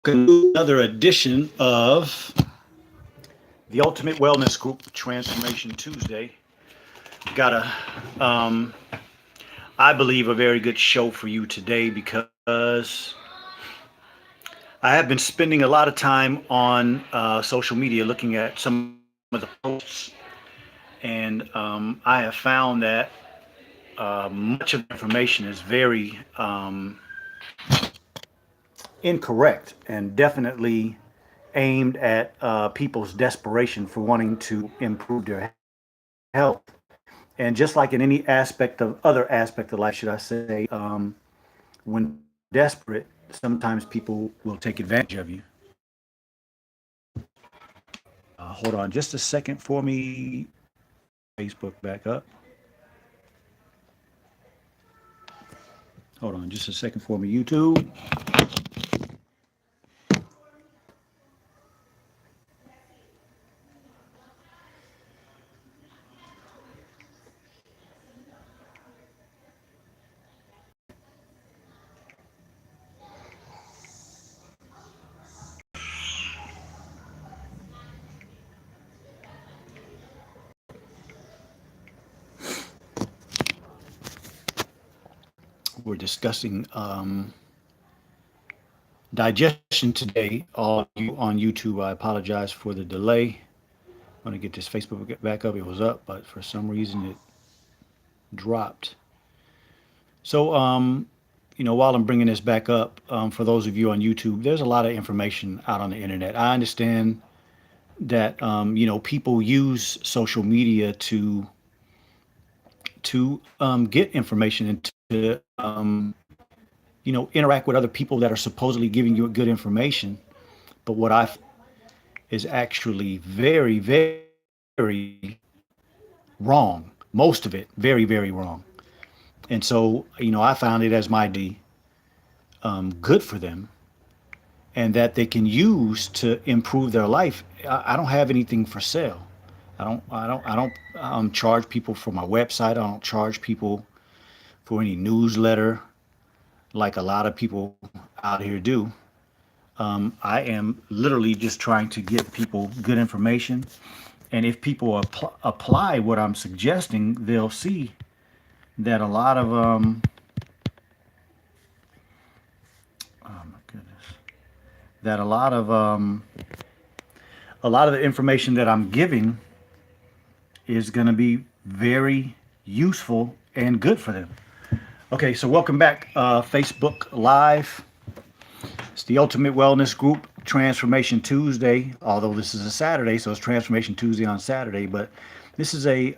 To another edition of the Ultimate Wellness Group Transformation Tuesday. Got I believe, a very good show for you today because I have been spending a lot of time on social media looking at some of the posts, and I have found that much of the information is very incorrect and definitely aimed at people's desperation for wanting to improve their health. And just like in any other aspect of life, should I say, when desperate, sometimes people will take advantage of you. Hold on just a second for me. Facebook back up. Hold on just a second for me, YouTube. We're discussing digestion today. All you on YouTube, I apologize for the delay. I'm going to get this Facebook back up. It was up, but for some reason it dropped. So, while I'm bringing this back up, for those of you on YouTube, there's a lot of information out on the internet. I understand that, people use social media to get information and to, interact with other people that are supposedly giving you good information. But what I is actually very, very wrong. Most of it, very, very wrong. And so, I found it as my duty, good for them, and that they can use to improve their life. I don't have anything for sale. I don't charge people for my website. I don't charge people for any newsletter like a lot of people out here do. I am literally just trying to give people good information. And if people apply what I'm suggesting, they'll see that a lot of oh my goodness, that a lot of the information that I'm giving is going to be very useful and good for them. Okay, so welcome back, Facebook Live. It's the Ultimate Wellness Group Transformation Tuesday, although this is a Saturday, so it's Transformation Tuesday on Saturday. But this is I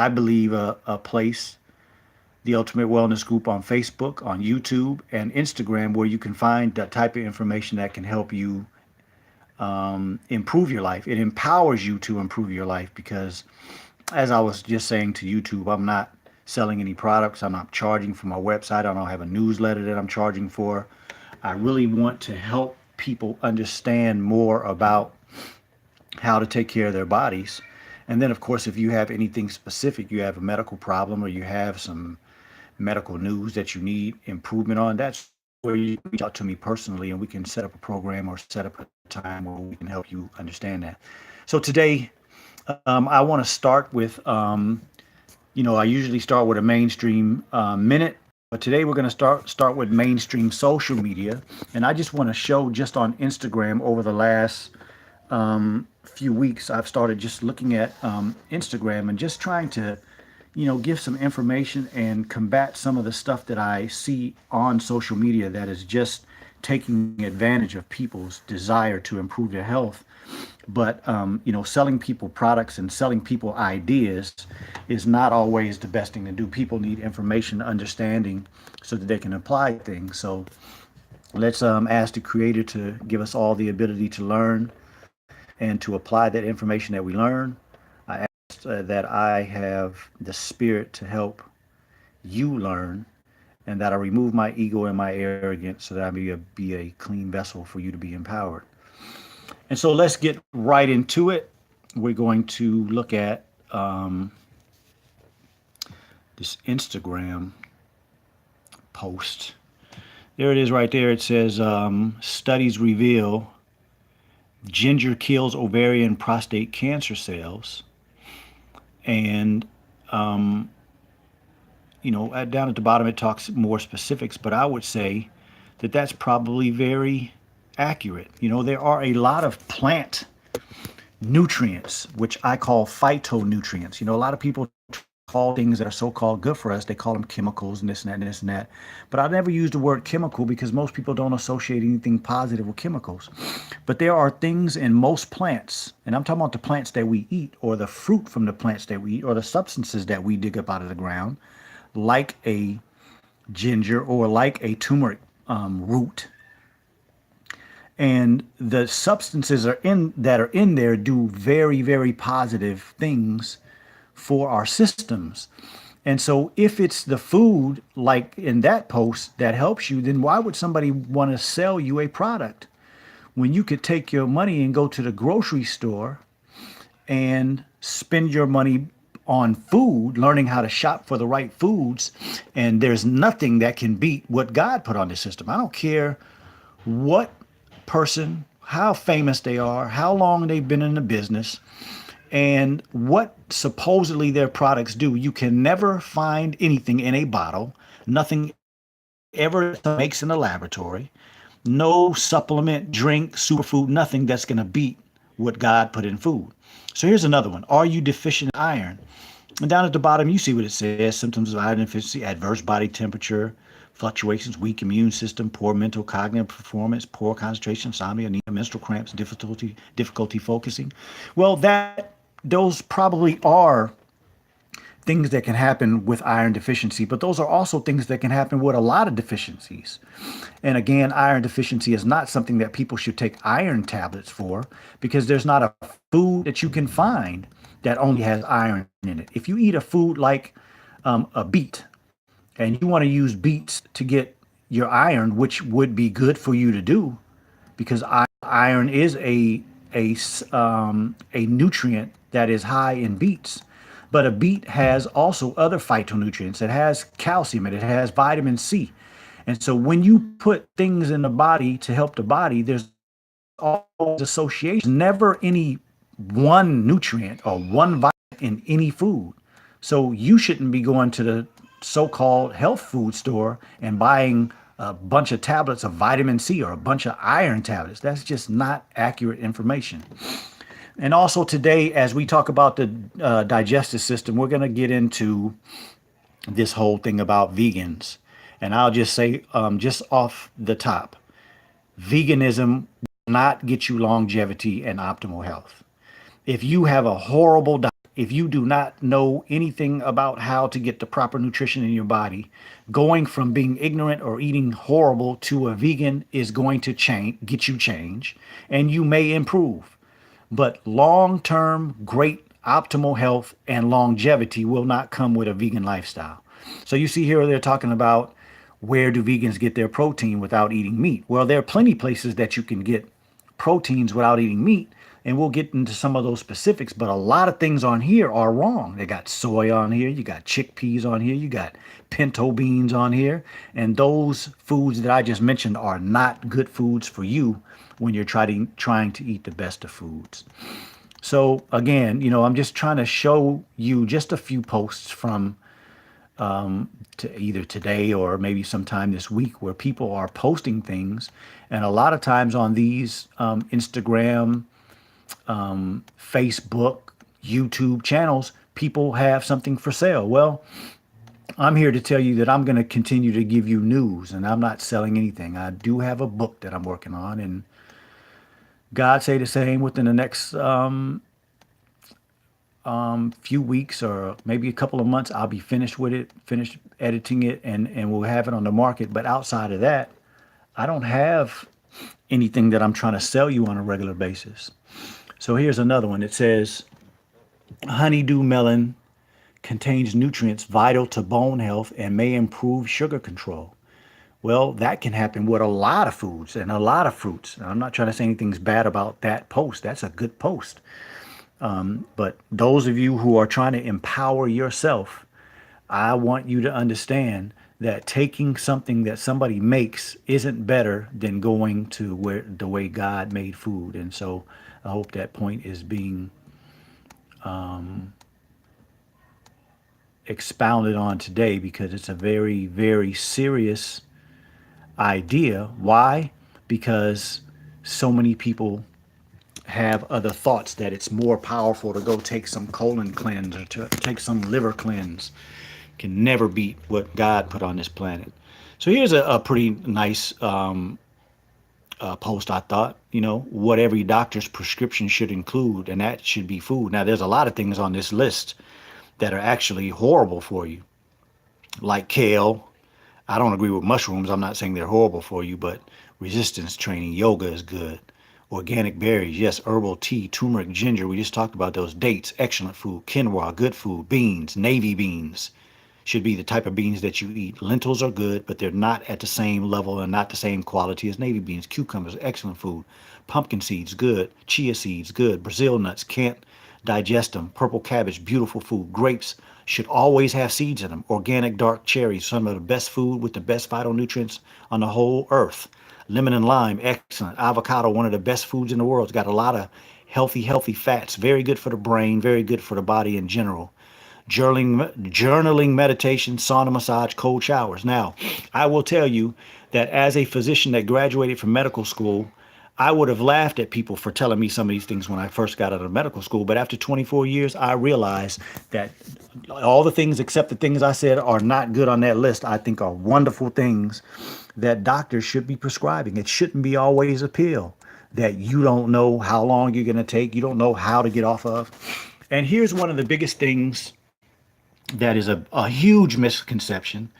believe, a place, the Ultimate Wellness Group on Facebook, on YouTube, and Instagram, where you can find that type of information that can help you improve your life. It empowers you to improve your life because, as I was just saying to YouTube, I'm not selling any products. I'm not charging for my website. I don't have a newsletter that I'm charging for. I really want to help people understand more about how to take care of their bodies. And then, of course, if you have anything specific, you have a medical problem or you have some medical news that you need improvement on, that's where you reach out to me personally and we can set up a program or set up a time where we can help you understand that. So today, I want to start with, I usually start with a mainstream minute, but today we're going to start with mainstream social media. And I just want to show just on Instagram over the last few weeks, I've started just looking at Instagram and just trying to, give some information and combat some of the stuff that I see on social media that is just taking advantage of people's desire to improve their health. But, selling people products and selling people ideas is not always the best thing to do. People need information, understanding, so that they can apply things. So let's ask the Creator to give us all the ability to learn and to apply that information that we learn. I ask that I have the spirit to help you learn, and that I remove my ego and my arrogance so that I may be a clean vessel for you to be empowered. And so let's get right into it. We're going to look at this Instagram post There it is right there. It says studies reveal ginger kills ovarian prostate cancer cells. And, down at the bottom, it talks more specifics, but I would say that that's probably very accurate. There are a lot of plant nutrients, which I call phytonutrients. A lot of people call things that are so-called good for us, they call them chemicals and this and that and this and that. But I never use the word chemical because most people don't associate anything positive with chemicals. But there are things in most plants, and I'm talking about the plants that we eat or the fruit from the plants that we eat or the substances that we dig up out of the ground, like a ginger or like a turmeric root, and the substances that are in there do very, very positive things for our systems. And so if it's the food like in that post that helps you, then why would somebody want to sell you a product when you could take your money and go to the grocery store and spend your money on food, learning how to shop for the right foods? And there's nothing that can beat what God put on the system. I don't care what person, how famous they are, how long they've been in the business, and what supposedly their products do. You can never find anything in a bottle, nothing ever makes in a laboratory, no supplement, drink, superfood, nothing that's going to beat what God put in food. So here's another one. Are you deficient in iron? And down at the bottom, you see what it says: symptoms of iron deficiency, adverse body temperature, fluctuations, weak immune system, poor mental cognitive performance, poor concentration, insomnia, anemia, menstrual cramps, difficulty focusing. Well, those probably are things that can happen with iron deficiency, but those are also things that can happen with a lot of deficiencies. And again, iron deficiency is not something that people should take iron tablets for, because there's not a food that you can find that only has iron in it. If you eat a food like a beet, and you want to use beets to get your iron, which would be good for you to do, because iron is a nutrient that is high in beets. But a beet has also other phytonutrients. It has calcium, it has vitamin C. And so when you put things in the body to help the body, there's always association, never any one nutrient or one vitamin in any food. So you shouldn't be going to the so-called health food store and buying a bunch of tablets of vitamin C or a bunch of iron tablets. That's just not accurate information. And also today, as we talk about the digestive system, we're going to get into this whole thing about vegans. And I'll just say, just off the top, veganism will not get you longevity and optimal health. If you have a horrible diet, if you do not know anything about how to get the proper nutrition in your body, going from being ignorant or eating horrible to a vegan is going to get you change, and you may improve. But long-term, great optimal health and longevity will not come with a vegan lifestyle. So you see here they're talking about, where do vegans get their protein without eating meat? Well, there are plenty of places that you can get proteins without eating meat, and we'll get into some of those specifics, but a lot of things on here are wrong. They got soy on here, you got chickpeas on here, you got pinto beans on here, and those foods that I just mentioned are not good foods for you when you're trying to eat the best of foods. So again, I'm just trying to show you just a few posts from to either today or maybe sometime this week, where people are posting things. And a lot of times on these Instagram, Facebook, YouTube channels, people have something for sale. Well, I'm here to tell you that I'm going to continue to give you news, and I'm not selling anything. I do have a book that I'm working on, and God say the same, within the next few weeks or maybe a couple of months, I'll be finished with it, finished editing it, and we'll have it on the market. But outside of that, I don't have anything that I'm trying to sell you on a regular basis. So here's another one. It says, honeydew melon contains nutrients vital to bone health and may improve sugar control. Well, that can happen with a lot of foods and a lot of fruits. I'm not trying to say anything's bad about that post. That's a good post. But those of you who are trying to empower yourself, I want you to understand that taking something that somebody makes isn't better than going to where the way God made food. And so I hope that point is being expounded on today, because it's a very, very serious idea. Why? Because so many people have other thoughts that it's more powerful to go take some colon cleanse or to take some liver cleanse. Can never beat what God put on this planet. So here's a pretty nice post, I thought. What every doctor's prescription should include, and that should be food. Now, there's a lot of things on this list that are actually horrible for you, like kale. I don't agree with mushrooms. I'm not saying they're horrible for you, but resistance training, yoga is good. Organic berries, yes, herbal tea, turmeric, ginger. We just talked about those. Dates, excellent food. Quinoa, good food. Beans, navy beans should be the type of beans that you eat. Lentils are good, but they're not at the same level and not the same quality as navy beans. Cucumbers, excellent food. Pumpkin seeds, good. Chia seeds, good. Brazil nuts, can't digest them. Purple cabbage, beautiful food. Grapes should always have seeds in them. Organic dark cherries, some of the best food with the best phytonutrients on the whole earth. Lemon and lime, excellent. Avocado, one of the best foods in the world. It's got a lot of healthy fats. Very good for the brain, very good for the body in general. Journaling, meditation, sauna, massage, cold showers. Now, I will tell you that as a physician that graduated from medical school, I would have laughed at people for telling me some of these things when I first got out of medical school. But after 24 years, I realized that all the things except the things I said are not good on that list, I think are wonderful things that doctors should be prescribing. It shouldn't be always a pill that you don't know how long you're going to take. You don't know how to get off of. And here's one of the biggest things that is a huge misconception.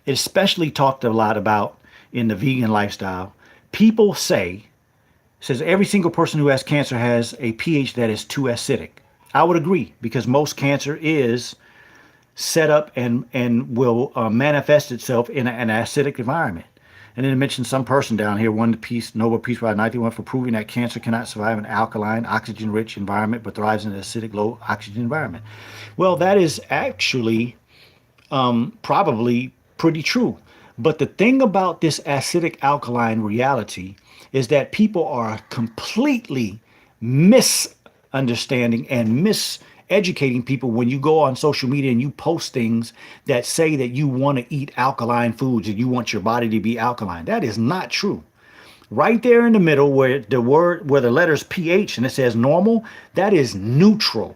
It's especially talked a lot about in the vegan lifestyle. People says every single person who has cancer has a pH that is too acidic. I would agree, because most cancer is set up and will manifest itself in an acidic environment. And then it mentioned some person down here won the Nobel Peace Prize in 1991 for proving that cancer cannot survive an alkaline, oxygen-rich environment, but thrives in an acidic, low-oxygen environment. Well, that is actually probably pretty true. But the thing about this acidic alkaline reality is that people are completely misunderstanding and miseducating people when you go on social media and you post things that say that you want to eat alkaline foods and you want your body to be alkaline. That is not true. Right there in the middle where the letters pH and it says normal, that is neutral.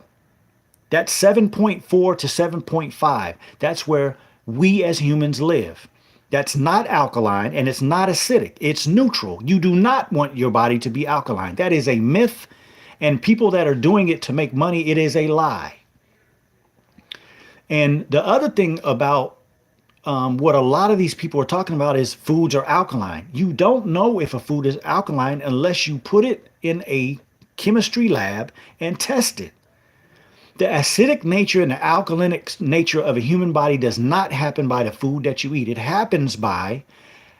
That's 7.4 to 7.5. That's where we as humans live. That's not alkaline and it's not acidic. It's neutral. You do not want your body to be alkaline. That is a myth, and people that are doing it to make money, it is a lie. And the other thing about what a lot of these people are talking about is foods are alkaline. You don't know if a food is alkaline unless you put it in a chemistry lab and test it. The acidic nature and the alkalinic nature of a human body does not happen by the food that you eat. It happens by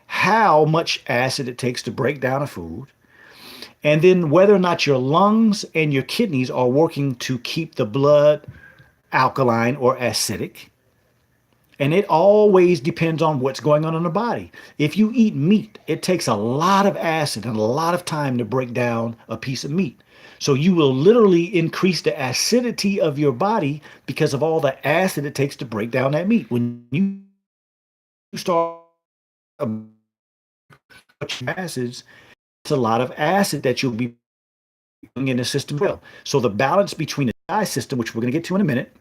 how much acid it takes to break down a food, and then whether or not your lungs and your kidneys are working to keep the blood alkaline or acidic. And it always depends on what's going on in the body. If you eat meat, it takes a lot of acid and a lot of time to break down a piece of meat. So you will literally increase the acidity of your body because of all the acid it takes to break down that meat. When you start acids, it's a lot of acid that you'll be putting in the system as well. So the balance between the GI system, which we're going to get to in a minute,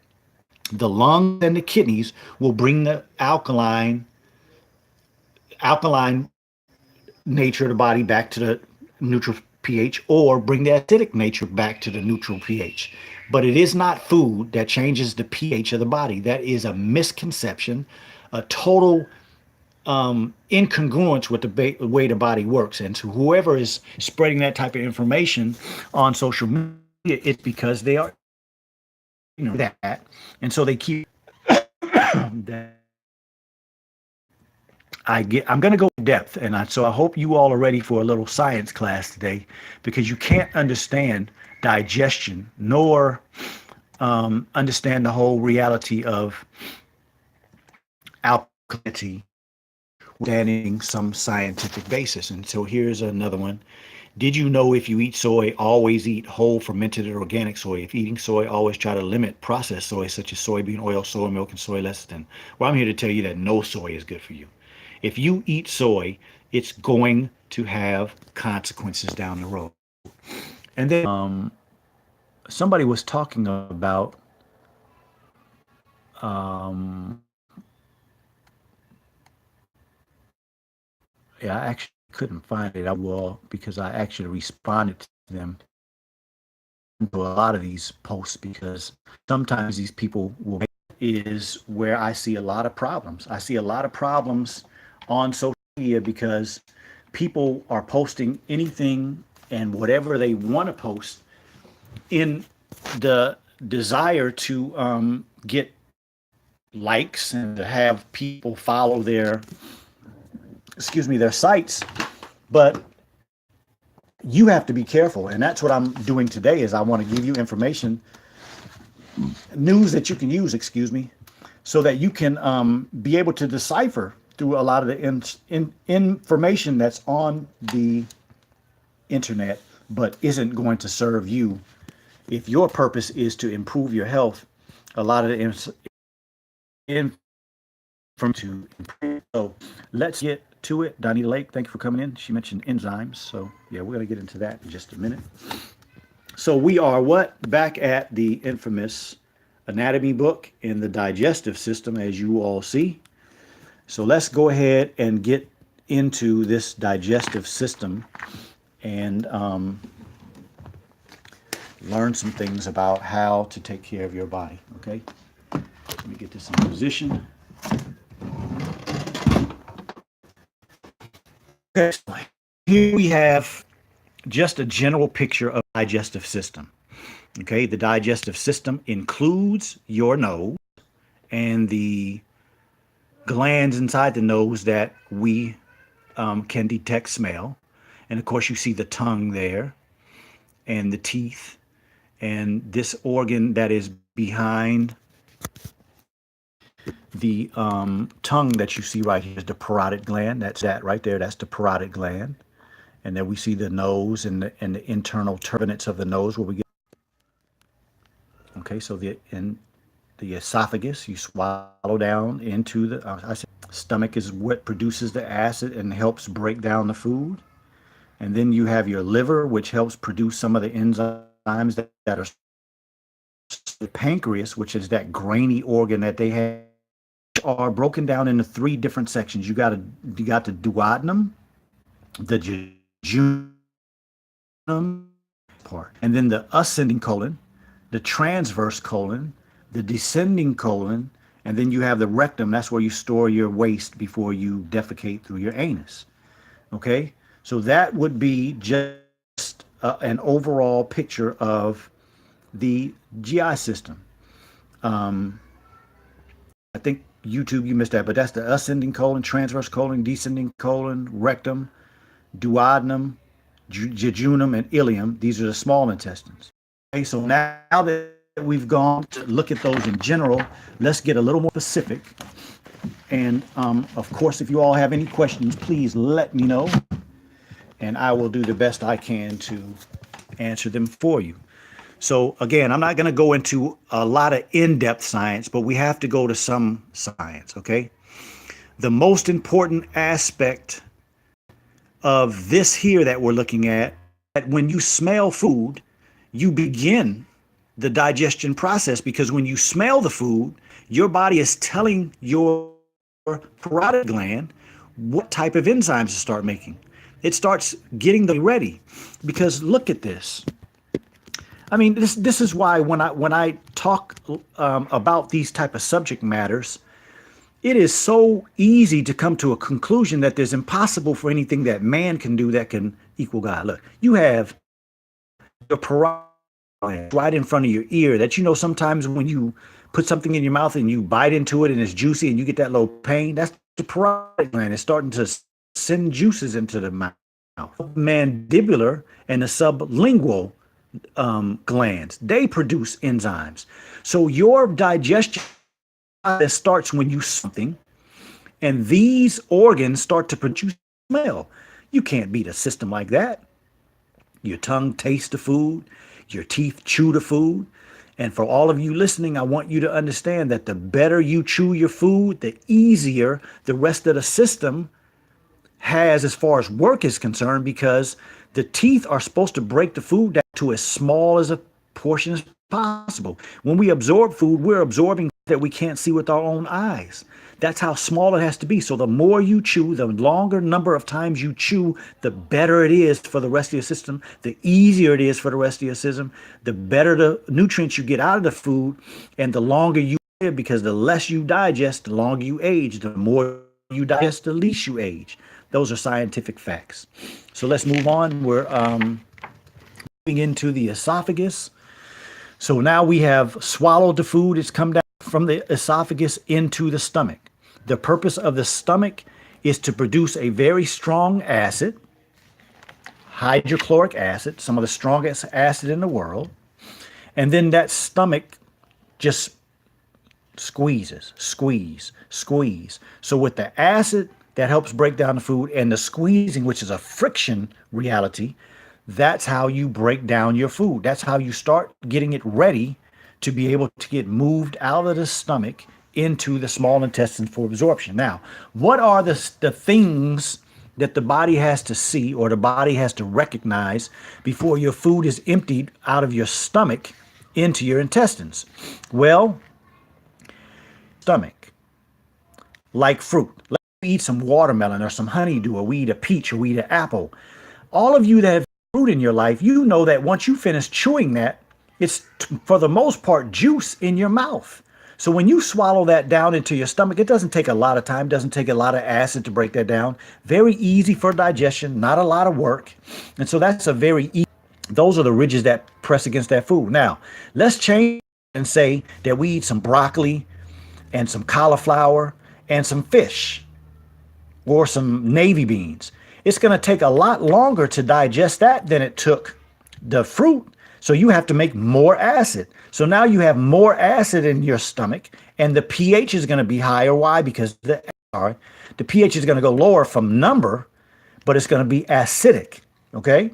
the lungs and the kidneys will bring the alkaline nature of the body back to the neutral pH, or bring the acidic nature back to the neutral pH. But it is not food that changes the pH of the body. That is a misconception, a total incongruence with the way the body works. And to whoever is spreading that type of information on social media, it's because they are that, and so they keep that. I'm going to go in depth, and so I hope you all are ready for a little science class today, because you can't understand digestion nor understand the whole reality of alkaline clarity, standing some scientific basis. And so here's another one. Did you know if you eat soy, always eat whole fermented or organic soy? If eating soy, always try to limit processed soy such as soybean oil, soy milk, and soy lecithin. Well, I'm here to tell you that no soy is good for you. If you eat soy, it's going to have consequences down the road. And then somebody was talking about yeah, I actually couldn't find it. I will, because I actually responded to them to a lot of these posts, because sometimes these people will is where I see a lot of problems. I see a lot of problems on social media because people are posting anything and whatever they want to post in the desire to get likes and to have people follow their sites. But you have to be careful, and that's what I'm doing today. Is I want to give you information, news that you can use, so that you can be able to decipher through a lot of the information that's on the internet, but isn't going to serve you. If your purpose is to improve your health, a lot of the to improve. So let's get to it. Donita Lake, thank you for coming in. She mentioned enzymes. So yeah, we're going to get into that in just a minute. So we are back at the infamous anatomy book in the digestive system, as you all see. So let's go ahead and get into this digestive system and learn some things about how to take care of your body. Okay, let me get this in position. Okay, so here we have just a general picture of the digestive system. Okay, the digestive system includes your nose and the glands inside the nose that we can detect smell. And of course, you see the tongue there and the teeth and this organ that is behind the tongue that you see right here is the parotid gland. That's that right there. That's the parotid gland. And then we see the nose and the internal turbinates of the nose where we get. Okay, so the esophagus, you swallow down into the stomach is what produces the acid and helps break down the food. And then you have your liver, which helps produce some of the enzymes that are the pancreas, which is that grainy organ that they have, are broken down into three different sections. You got the duodenum, the jejunum part, and then the ascending colon, the transverse colon, the descending colon, and then you have the rectum. That's where you store your waste before you defecate through your anus. Okay, so that would be just an overall picture of the GI system. I think YouTube, you missed that, but that's the ascending colon, transverse colon, descending colon, rectum, duodenum, jejunum, and ileum. These are the small intestines. Okay, so now that we've gone to look at those in general, let's get a little more specific. And of course, if you all have any questions, please let me know, and I will do the best I can to answer them for you. So again, I'm not going to go into a lot of in-depth science, but we have to go to some science, okay? The most important aspect of this here that we're looking at, that when you smell food, you begin the digestion process, because when you smell the food, your body is telling your parotid gland what type of enzymes to start making. It starts getting them ready, because look at this. I mean, this is why when I talk about these type of subject matters, it is so easy to come to a conclusion that there's impossible for anything that man can do that can equal God. Look, you have your parotid gland right in front of your ear that, you know, sometimes when you put something in your mouth and you bite into it and it's juicy and you get that little pain, that's the parotid gland. It's starting to send juices into the mouth. Mandibular and the sublingual glands, they produce enzymes. So your digestion process starts when you something, And these organs start to produce smell. You can't beat a system like that. Your tongue tastes the food, your teeth chew the food. And for all of you listening, I want you to understand that the better you chew your food, the easier the rest of the system has as far as work is concerned, because the teeth are supposed to break the food down to as small as a portion as possible. When we absorb food, we're absorbing that we can't see with our own eyes. That's how small it has to be. So the more you chew, the longer number of times you chew, the better it is for the rest of your system, the easier it is for the rest of your system, the better the nutrients you get out of the food, and the longer you live, because the less you digest, the longer you age. The more you digest, the least you age. Those are scientific facts. So let's move on. We're moving into the esophagus. So now we have swallowed the food. It's come down from the esophagus into the stomach. The purpose of the stomach is to produce a very strong acid, hydrochloric acid, some of the strongest acid in the world. And then that stomach just squeeze. So with the acid that helps break down the food and the squeezing, which is a friction reality, that's how you break down your food. That's how you start getting it ready to be able to get moved out of the stomach into the small intestine for absorption. Now, what are the things that the body has to see or the body has to recognize before your food is emptied out of your stomach into your intestines? Well, stomach, like fruit. Let's eat some watermelon or some honeydew, or we eat a peach, or we eat an apple. All of you that have fruit in your life, you know that once you finish chewing that, it's for the most part juice in your mouth. So when you swallow that down into your stomach, it doesn't take a lot of time, doesn't take a lot of acid to break that down. Very easy for digestion, not a lot of work. And so that's a very easy, those are the ridges that press against that food. Now, let's change and say that we eat some broccoli and some cauliflower and some fish or some navy beans. It's going to take a lot longer to digest that than it took the fruit. So you have to make more acid. So now you have more acid in your stomach, and the pH is going to be higher. Why? Because the pH is going to go lower from number, but it's going to be acidic. Okay.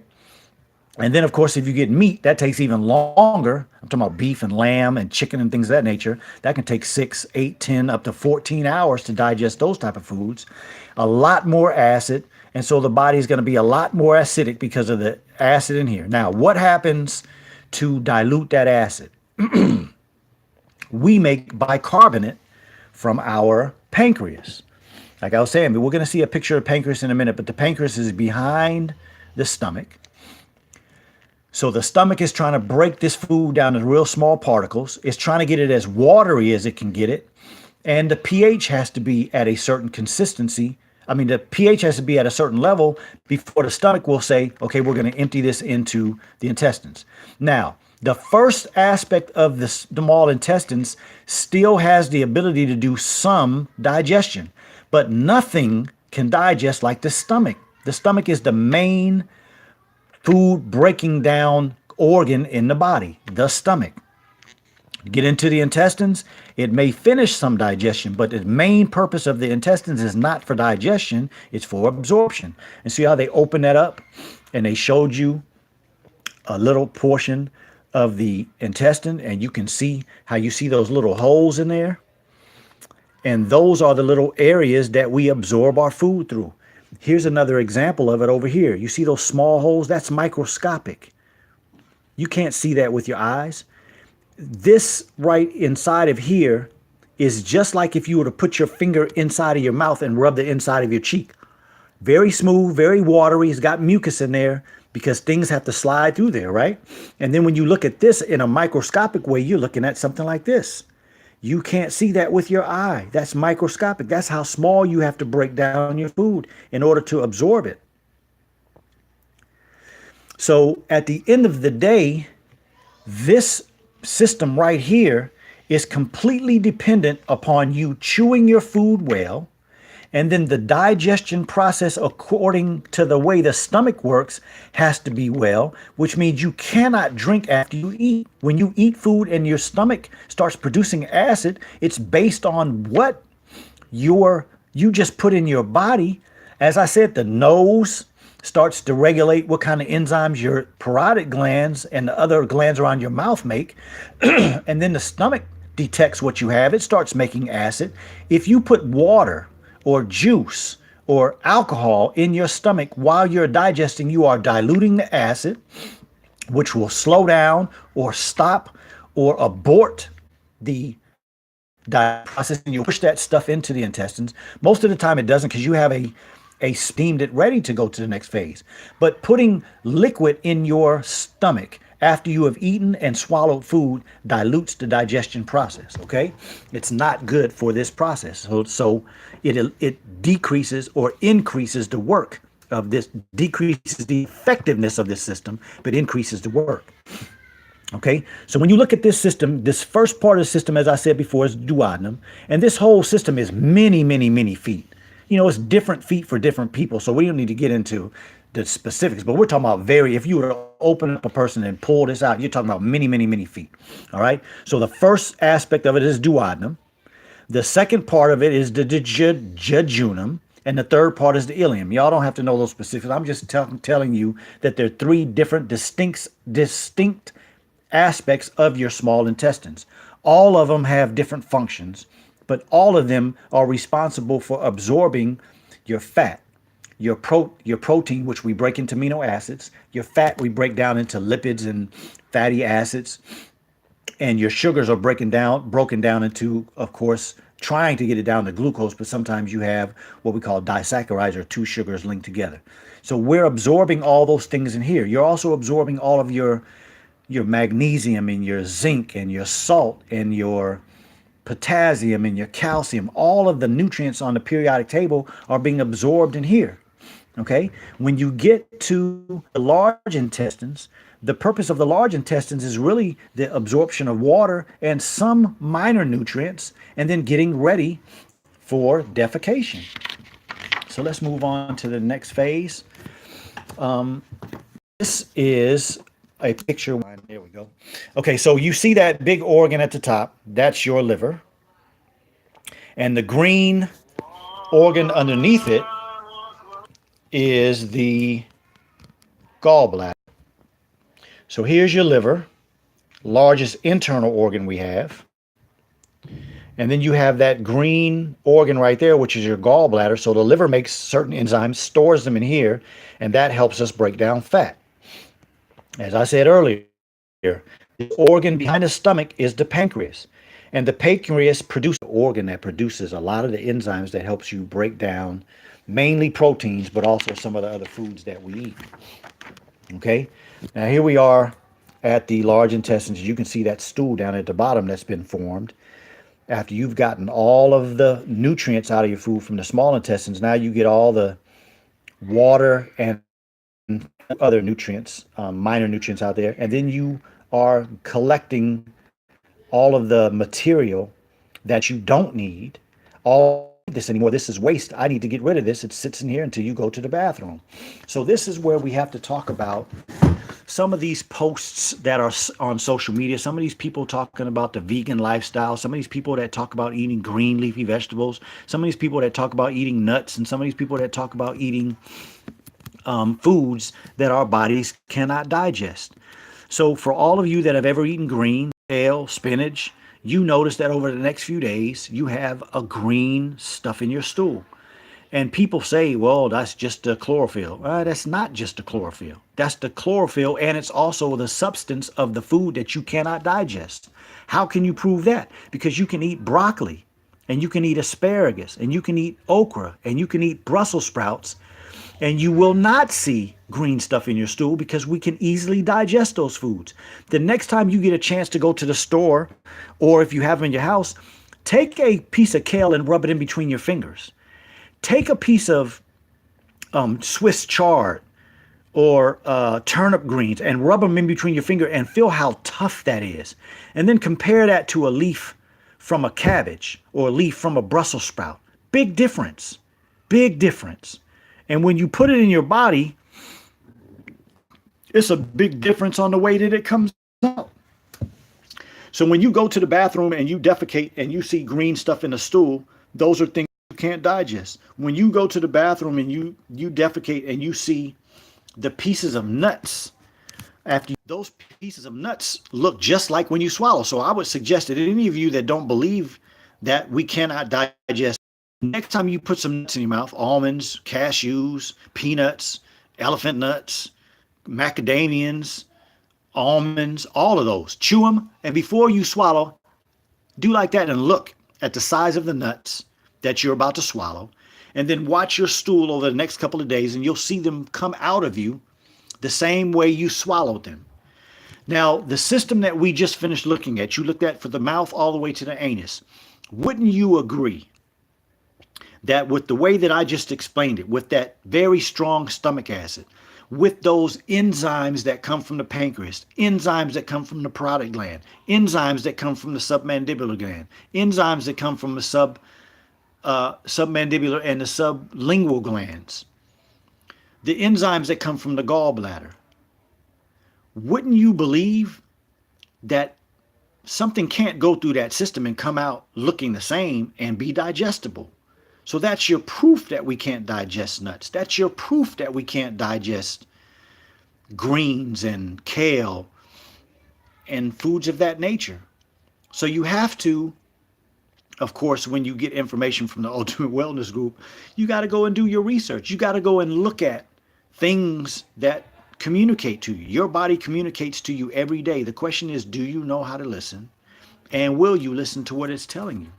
And then, of course, if you get meat, that takes even longer. I'm talking about beef and lamb and chicken and things of that nature. That can take 6, 8, 10, up to 14 hours to digest those type of foods. A lot more acid. And so the body is going to be a lot more acidic because of the acid in here. Now, what happens to dilute that acid? We make bicarbonate from our pancreas. Like I was saying, we're going to see a picture of pancreas in a minute, but the pancreas is behind the stomach. So the stomach is trying to break this food down into real small particles. It's trying to get it as watery as it can get it. And the pH has to be at a certain consistency. I mean, the pH has to be at a certain level before the stomach will say, okay, we're going to empty this into the intestines. Now, the first aspect of the small intestines still has the ability to do some digestion, but nothing can digest like the stomach. The stomach is the main food breaking down organ in the body, the stomach. Get into the intestines, it may finish some digestion, but the main purpose of the intestines is not for digestion, it's for absorption. And see how they open that up and they showed you a little portion of the intestine, and you can see how you see those little holes in there. And those are the little areas that we absorb our food through. Here's another example of it over here. You see those small holes? That's microscopic. You can't see that with your eyes. This right inside of here is just like if you were to put your finger inside of your mouth and rub the inside of your cheek. Very smooth, very watery. It's got mucus in there because things have to slide through there, right? And then when you look at this in a microscopic way, you're looking at something like this. You can't see that with your eye. That's microscopic. That's how small you have to break down your food in order to absorb it. So at the end of the day, this system right here is completely dependent upon you chewing your food well, and then the digestion process according to the way the stomach works has to be well, which means you cannot drink after you eat. When you eat food and your stomach starts producing acid, it's based on what your you just put in your body. As I said, the nose starts to regulate what kind of enzymes your parotid glands and the other glands around your mouth make. And then the stomach detects what you have. It starts making acid. If you put water or juice or alcohol in your stomach while you're digesting, you are diluting the acid, which will slow down or stop or abort the process, and you'll push that stuff into the intestines. Most of the time it doesn't, because you have a steamed it ready to go to the next phase. But putting liquid in your stomach after you have eaten and swallowed food dilutes the digestion process. Okay, it's not good for this process. So it decreases or increases the work of this, decreases the effectiveness of this system, but increases the work. Okay, so when you look at this system, this first part of the system, as I said before, is duodenum. And this whole system is many, many, many feet. You know, it's different feet for different people. So we don't need to get into the specifics, but we're talking about if you were to open up a person and pull this out, you're talking about many, many, many feet. All right. So the first aspect of it is duodenum. The second part of it is the jejunum. And the third part is the ileum. Y'all don't have to know those specifics. I'm just telling you that there are three different distinct aspects of your small intestines. All of them have different functions, but all of them are responsible for absorbing your fat, your protein, which we break into amino acids, your fat we break down into lipids and fatty acids, and your sugars are broken down into, of course, trying to get it down to glucose, but sometimes you have what we call disaccharides, or two sugars linked together. So we're absorbing all those things in here. You're also absorbing all of your magnesium and your zinc and your salt and your potassium and your calcium. All of the nutrients on the periodic table are being absorbed in here. Okay, when you get to the large intestines, the purpose of the large intestines is really the absorption of water and some minor nutrients, and then getting ready for defecation. So let's move on to the next phase. This is a picture. There we go. Okay, so you see that big organ at the top, that's your liver. And the green organ underneath it is the gallbladder. So here's your liver, largest internal organ we have. And then you have that green organ right there, which is your gallbladder. So the liver makes certain enzymes, stores them in here, and that helps us break down fat. As I said earlier, the organ behind the stomach is the pancreas. And the pancreas produces an organ that produces a lot of the enzymes that helps you break down mainly proteins, but also some of the other foods that we eat. Okay, now here we are at the large intestines. You can see that stool down at the bottom that's been formed. After you've gotten all of the nutrients out of your food from the small intestines, now you get all the water and other nutrients, minor nutrients out there, and then you are collecting all of the material that you don't need. All this anymore. This is waste. I need to get rid of this. It sits in here until you go to the bathroom. So this is where we have to talk about some of these posts that are on social media. Some of these people talking about the vegan lifestyle. Some of these people that talk about eating green leafy vegetables. Some of these people that talk about eating nuts, and some of these people that talk about eating foods that our bodies cannot digest. So for all of you that have ever eaten green, kale, spinach, you notice that over the next few days, you have a green stuff in your stool. And people say, well, that's just the chlorophyll. That's not just the chlorophyll. That's the chlorophyll, and it's also the substance of the food that you cannot digest. How can you prove that? Because you can eat broccoli, and you can eat asparagus, and you can eat okra, and you can eat Brussels sprouts, and you will not see green stuff in your stool because we can easily digest those foods. The next time you get a chance to go to the store, or if you have them in your house, take a piece of kale and rub it in between your fingers. Take a piece of Swiss chard or turnip greens and rub them in between your finger and feel how tough that is. And then compare that to a leaf from a cabbage or a leaf from a Brussels sprout. Big difference. Big difference. And when you put it in your body, it's a big difference on the way that it comes out. So when you go to the bathroom and you defecate and you see green stuff in the stool, those are things can't digest. When you go to the bathroom and you defecate and you see the pieces of nuts, after those pieces of nuts look just like when you swallow. So I would suggest that any of you that don't believe that we cannot digest, next time you put some nuts in your mouth, almonds, cashews, peanuts, elephant nuts, macadamians, almonds, all of those, chew them, and before you swallow, do like that and look at the size of the nuts that you're about to swallow, and then watch your stool over the next couple of days, and you'll see them come out of you the same way you swallowed them. Now, the system that we just finished looking at, you looked at for the mouth all the way to the anus. Wouldn't you agree that with the way that I just explained it, with that very strong stomach acid, with those enzymes that come from the pancreas, enzymes that come from the parotid gland, enzymes that come from the submandibular gland, enzymes that come from the submandibular and the sublingual glands, the enzymes that come from the gallbladder, wouldn't you believe that something can't go through that system and come out looking the same and be digestible? So that's your proof that we can't digest nuts. That's your proof that we can't digest greens and kale and foods of that nature. So you have to, of course, when you get information from the Ultimate Wellness Group, you got to go and do your research. You got to go and look at things that communicate to you. Your body communicates to you every day. The question is, do you know how to listen? And will you listen to what it's telling you?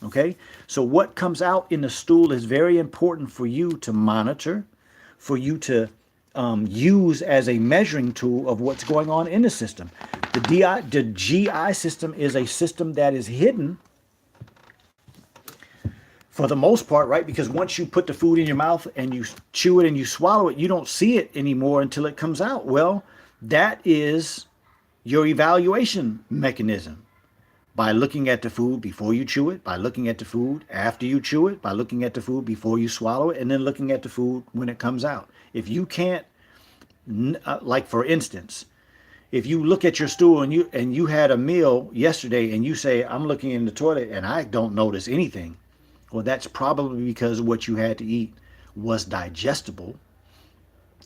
Okay? So what comes out in the stool is very important for you to monitor, for you to use as a measuring tool of what's going on in the system. The GI system is a system that is hidden for the most part, right? Because once you put the food in your mouth and you chew it and you swallow it, you don't see it anymore until it comes out. Well, that is your evaluation mechanism. By looking at the food before you chew it, by looking at the food after you chew it, by looking at the food before you swallow it, and then looking at the food when it comes out. If you can't, like for instance, if you look at your stool and you had a meal yesterday and you say, I'm looking in the toilet and I don't notice anything, well, that's probably because what you had to eat was digestible.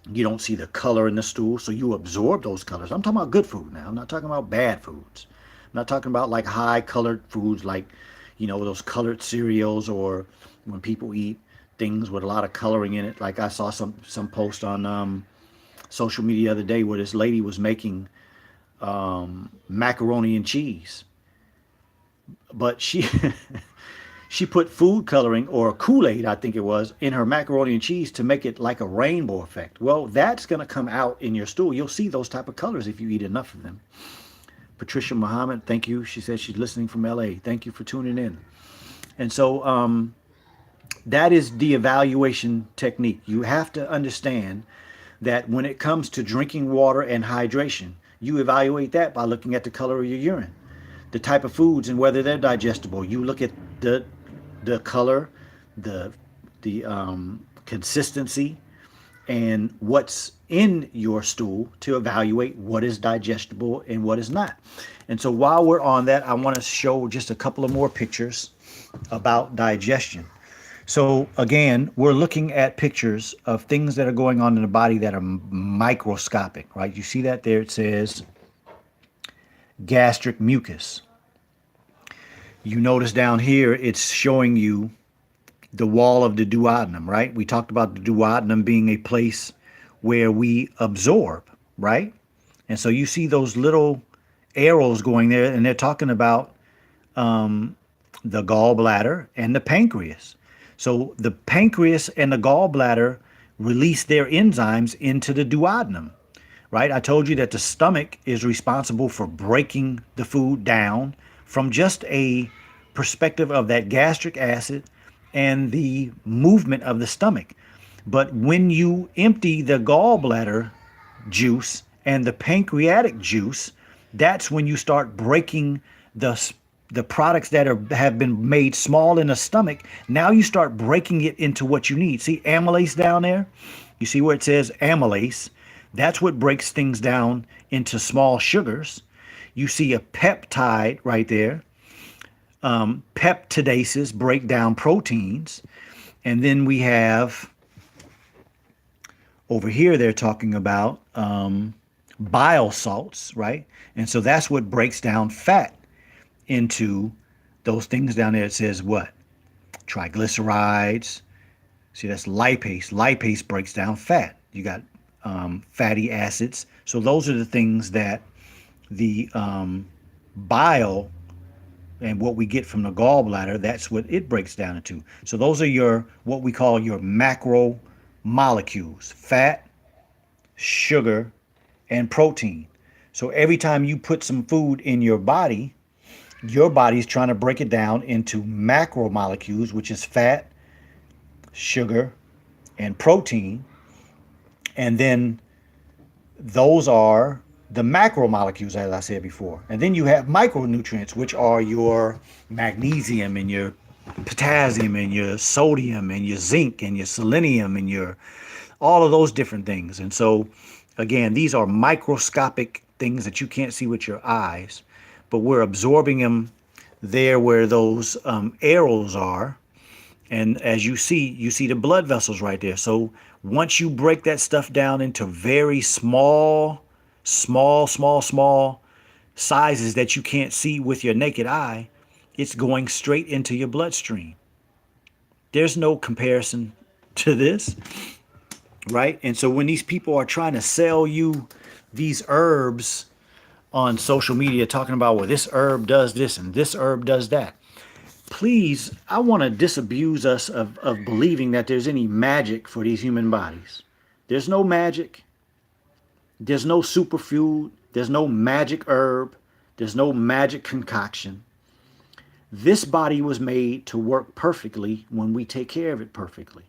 You don't see the color in the stool, so you absorb those colors. I'm talking about good food now. I'm not talking about bad foods. I'm not talking about like high colored foods like, those colored cereals, or when people eat things with a lot of coloring in it. Like I saw some post on social media the other day where this lady was making macaroni and cheese. But she she put food coloring, or Kool-Aid, I think it was, in her macaroni and cheese to make it like a rainbow effect. Well, that's going to come out in your stool. You'll see those type of colors if you eat enough of them. Patricia Muhammad, thank you. She says she's listening from LA. Thank you for tuning in. And so that is the evaluation technique. You have to understand that when it comes to drinking water and hydration, you evaluate that by looking at the color of your urine, the type of foods and whether they're digestible. You look at the color, the consistency, and what's in your stool to evaluate what is digestible and what is not. And so while we're on that, I want to show just a couple of more pictures about digestion. So again, we're looking at pictures of things that are going on in the body that are microscopic, right? You see that there, it says gastric mucus. You notice down here, it's showing you the wall of the duodenum, right? We talked about the duodenum being a place where we absorb, right? And so you see those little arrows going there, and they're talking about the gallbladder and the pancreas. So the pancreas and the gallbladder release their enzymes into the duodenum, right? I told you that the stomach is responsible for breaking the food down from just a perspective of that gastric acid and the movement of the stomach. But when you empty the gallbladder juice and the pancreatic juice, that's when you start breaking the products that have been made small in the stomach. Now you start breaking it into what you need. See amylase down there? You see where it says amylase? That's what breaks things down into small sugars. You see a peptide right there. Peptidases break down proteins. And then we have over here, they're talking about bile salts, right? And so that's what breaks down fat into those things down there. It says what? Triglycerides. See, that's lipase. Lipase breaks down fat. You got fatty acids. So those are the things that the bile and what we get from the gallbladder, that's what it breaks down into. So those are your, what we call your macromolecules: fat, sugar, and protein. So every time you put some food in your body's trying to break it down into macromolecules, which is fat, sugar, and protein. And then those are the macromolecules, as I said before. And then you have micronutrients, which are your magnesium and your potassium and your sodium and your zinc and your selenium and your all of those different things. And so, again, these are microscopic things that you can't see with your eyes, but we're absorbing them there where those arrows are. And as you see the blood vessels right there. So once you break that stuff down into very small sizes that you can't see with your naked eye, it's going straight into your bloodstream. There's no comparison to this, right? And so when these people are trying to sell you these herbs on social media, talking about, well, this herb does this and this herb does that, please, I want to disabuse us of believing that there's any magic for these human bodies. There's no magic. There's no superfood. There's no magic herb. There's no magic concoction. This body was made to work perfectly when we take care of it perfectly.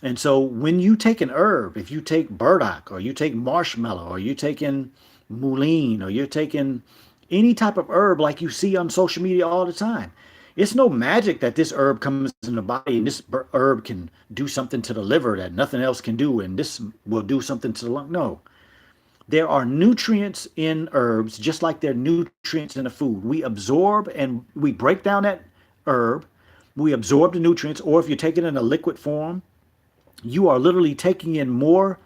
And so when you take an herb, if you take burdock or you take marshmallow or you're taking mullein or you're taking any type of herb like you see on social media all the time, it's no magic that this herb comes in the body and this herb can do something to the liver that nothing else can do, and this will do something to the lung. No. There are nutrients in herbs just like there are nutrients in the food. We absorb and we break down that herb. We absorb the nutrients, or if you take it in a liquid form, you are literally taking in more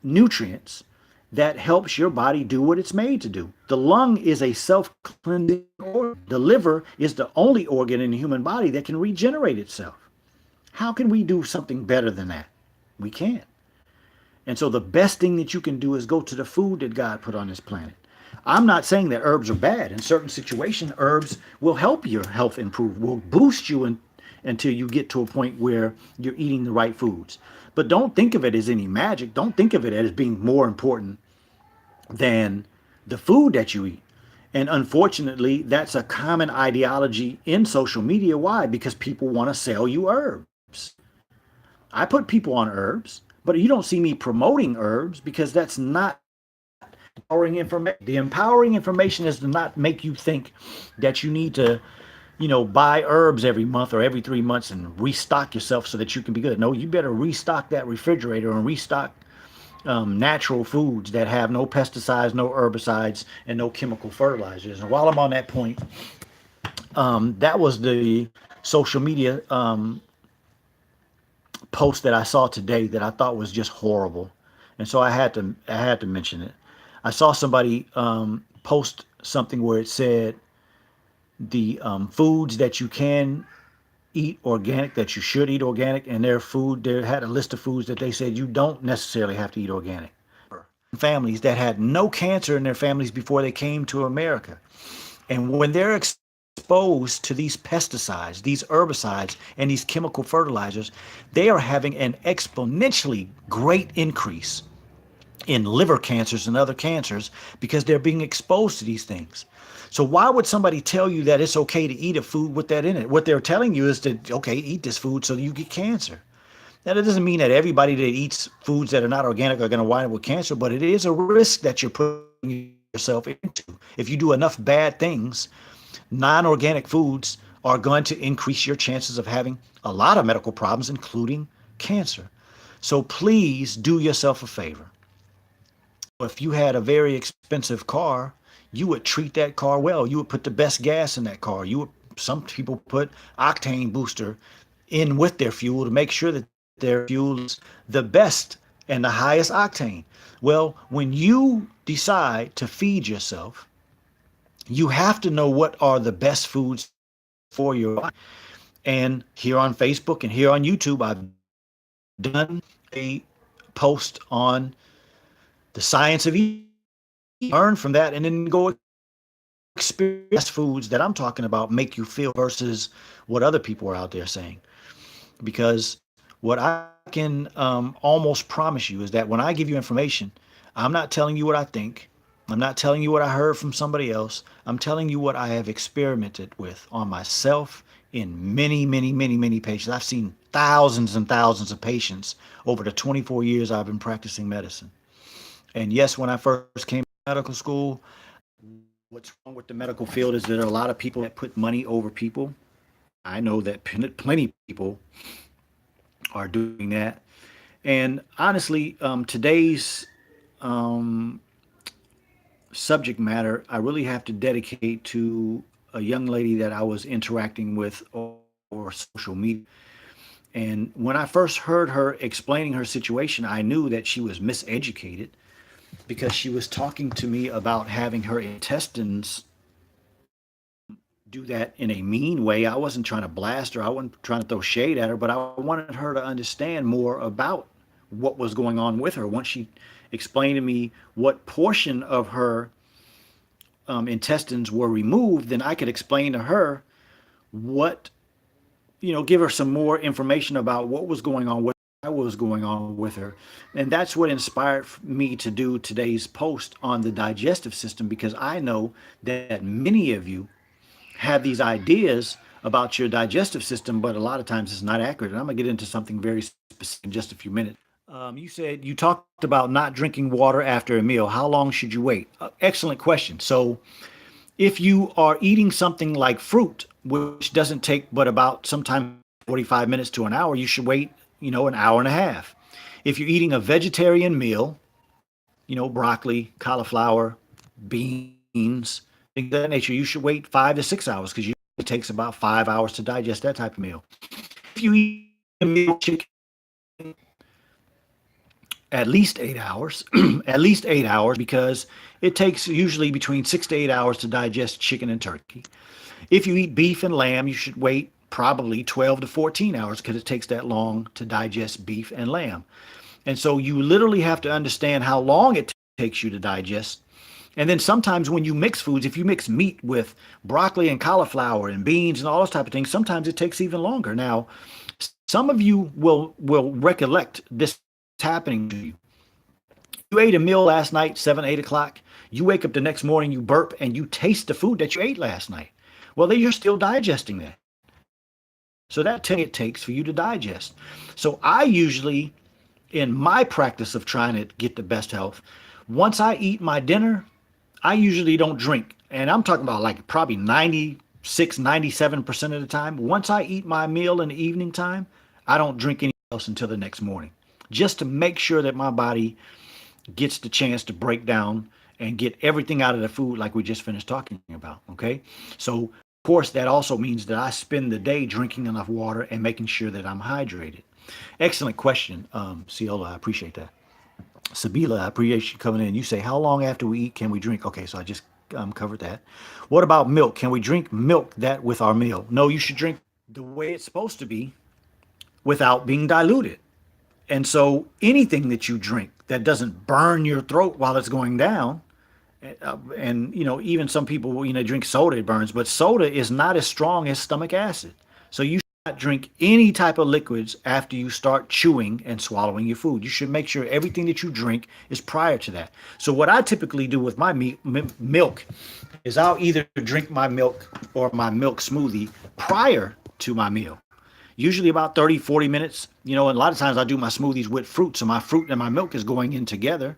nutrients that helps your body do what it's made to do. The lung is a self-cleansing organ. The liver is the only organ in the human body that can regenerate itself. How can we do something better than that? We can't. And so the best thing that you can do is go to the food that God put on this planet. I'm not saying that herbs are bad. In certain situations, herbs will help your health improve, will boost you until you get to a point where you're eating the right foods. But don't think of it as any magic. Don't think of it as being more important than the food that you eat. And unfortunately, that's a common ideology in social media. Why? Because people want to sell you herbs. I put people on herbs, but you don't see me promoting herbs because that's not empowering information. The empowering information is to not make you think that you need to, buy herbs every month or every 3 months and restock yourself so that you can be good. No, you better restock that refrigerator and restock natural foods that have no pesticides, no herbicides, and no chemical fertilizers. And while I'm on that point, that was the social media post that I saw today that I thought was just horrible, and so I had to mention it. I saw somebody post something where it said the foods that you can eat organic, that you should eat organic, and they had a list of foods that they said you don't necessarily have to eat organic. Families that had no cancer in their families before they came to America. And when they're exposed to these pesticides, these herbicides, and these chemical fertilizers, they are having an exponentially great increase in liver cancers and other cancers because they're being exposed to these things. So why would somebody tell you that it's okay to eat a food with that in it? What they're telling you is that, okay, eat this food so you get cancer. Now, that doesn't mean that everybody that eats foods that are not organic are going to wind up with cancer, but it is a risk that you're putting yourself into. If you do enough bad things, non-organic foods are going to increase your chances of having a lot of medical problems, including cancer. So please do yourself a favor. If you had a very expensive car, you would treat that car well. You would put the best gas in that car. You would Some people put octane booster in with their fuel to make sure that their fuel is the best and the highest octane. Well, when you decide to feed yourself, you have to know what are the best foods for your body. And here on Facebook and here on YouTube, I've done a post on the science of eating. Learn from that and then go experience foods that I'm talking about make you feel versus what other people are out there saying. Because what I can almost promise you is that when I give you information, I'm not telling you what I think. I'm not telling you what I heard from somebody else. I'm telling you what I have experimented with on myself in many, many, many, many patients. I've seen thousands and thousands of patients over the 24 years I've been practicing medicine. And yes, when I first came to medical school, what's wrong with the medical field is that there are a lot of people that put money over people. I know that plenty of people are doing that. And honestly, today's um, subject matter, I really have to dedicate to a young lady that I was interacting with over social media. And when I first heard her explaining her situation, I knew that she was miseducated because she was talking to me about having her intestines do that in a mean way. I wasn't trying to blast her. I wasn't trying to throw shade at her, but I wanted her to understand more about what was going on with her. Once she explained to me what portion of her intestines were removed, then I could explain to her what, give her some more information about what was going on with her, what was going on with her. And that's what inspired me to do today's post on the digestive system, because I know that many of you have these ideas about your digestive system, but a lot of times it's not accurate. And I'm going to get into something very specific in just a few minutes. You said you talked about not drinking water after a meal. How long should you wait? Excellent question. So, if you are eating something like fruit, which doesn't take but about sometimes 45 minutes to an hour, you should wait, an hour and a half. If you're eating a vegetarian meal, broccoli, cauliflower, beans, things of that nature, you should wait 5 to 6 hours because it takes about 5 hours to digest that type of meal. If you eat a meal chicken, at least 8 hours, at least 8 hours, because it takes usually between 6 to 8 hours to digest chicken and turkey. If you eat beef and lamb, you should wait probably 12 to 14 hours because it takes that long to digest beef and lamb. And so you literally have to understand how long it takes you to digest. And then sometimes when you mix foods, if you mix meat with broccoli and cauliflower and beans and all those type of things, sometimes it takes even longer. Now, some of you will recollect this happening to you. You ate a meal last night, 7, 8 o'clock. You wake up the next morning, you burp, and you taste the food that you ate last night. Well, then you're still digesting that. So that it takes for you to digest. So I usually, in my practice of trying to get the best health, once I eat my dinner, I usually don't drink. And I'm talking about like probably 96, 97% of the time. Once I eat my meal in the evening time, I don't drink anything else until the next morning, just to make sure that my body gets the chance to break down and get everything out of the food like we just finished talking about. Okay. So, of course, that also means that I spend the day drinking enough water and making sure that I'm hydrated. Excellent question, Ciola. I appreciate that. Sabila, I appreciate you coming in. You say, how long after we eat can we drink? Okay, so I just covered that. What about milk? Can we drink milk that with our meal? No, you should drink the way it's supposed to be without being diluted. And so anything that you drink that doesn't burn your throat while it's going down, and even some people drink soda, it burns, but soda is not as strong as stomach acid. So you should not drink any type of liquids after you start chewing and swallowing your food. You should make sure everything that you drink is prior to that. So what I typically do with my milk is I'll either drink my milk or my milk smoothie prior to my meal. Usually about 30, 40 minutes, and a lot of times I do my smoothies with fruit. So my fruit and my milk is going in together.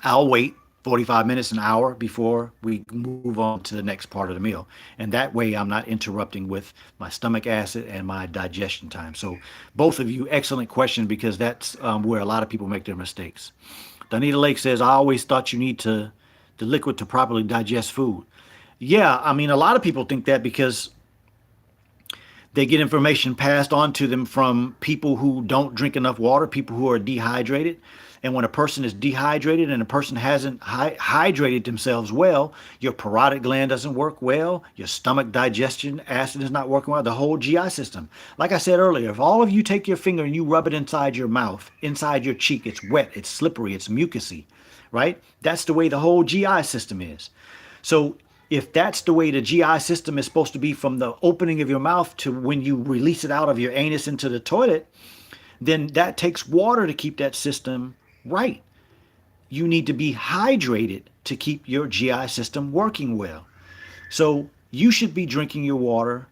I'll wait 45 minutes, an hour before we move on to the next part of the meal. And that way I'm not interrupting with my stomach acid and my digestion time. So both of you, excellent question, because that's where a lot of people make their mistakes. Donita Lake says, I always thought you need the liquid to properly digest food. Yeah, I mean, a lot of people think that because They get information passed on to them from people who don't drink enough water, people who are dehydrated. And when a person is dehydrated and a person hasn't hydrated themselves well, your parotid gland doesn't work well, your stomach digestion acid is not working well, the whole GI system. Like I said earlier, if all of you take your finger and you rub it inside your mouth, inside your cheek, it's wet, it's slippery, it's mucousy, right? That's the way the whole GI system is. So if that's the way the GI system is supposed to be from the opening of your mouth to when you release it out of your anus into the toilet, then that takes water to keep that system right. You need to be hydrated to keep your GI system working well. So you should be drinking your water,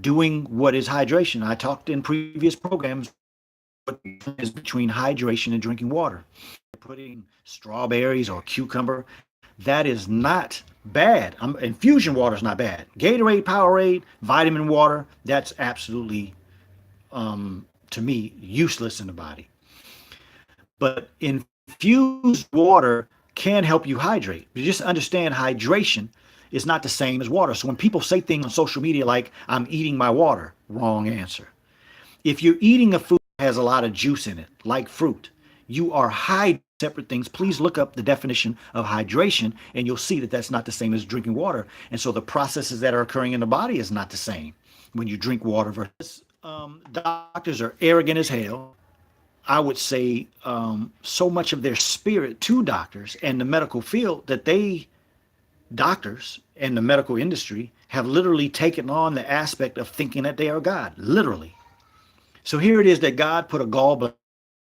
doing what is hydration. I talked in previous programs what is between hydration and drinking water. Putting strawberries or cucumber, that is not bad. Infusion water is not bad. Gatorade, Powerade, vitamin water, that's absolutely, to me, useless in the body. But infused water can help you hydrate. You just understand hydration is not the same as water. So when people say things on social media like, I'm eating my water, wrong answer. If you're eating a food that has a lot of juice in it, like fruit, you are hydrating. Separate things. Please look up the definition of hydration and you'll see that that's not the same as drinking water. And so the processes that are occurring in the body is not the same when you drink water versus doctors are arrogant as hell. I would say so much of their spirit to doctors and the medical field that doctors and the medical industry have literally taken on the aspect of thinking that they are God, literally. So here it is that God put a gallbladder.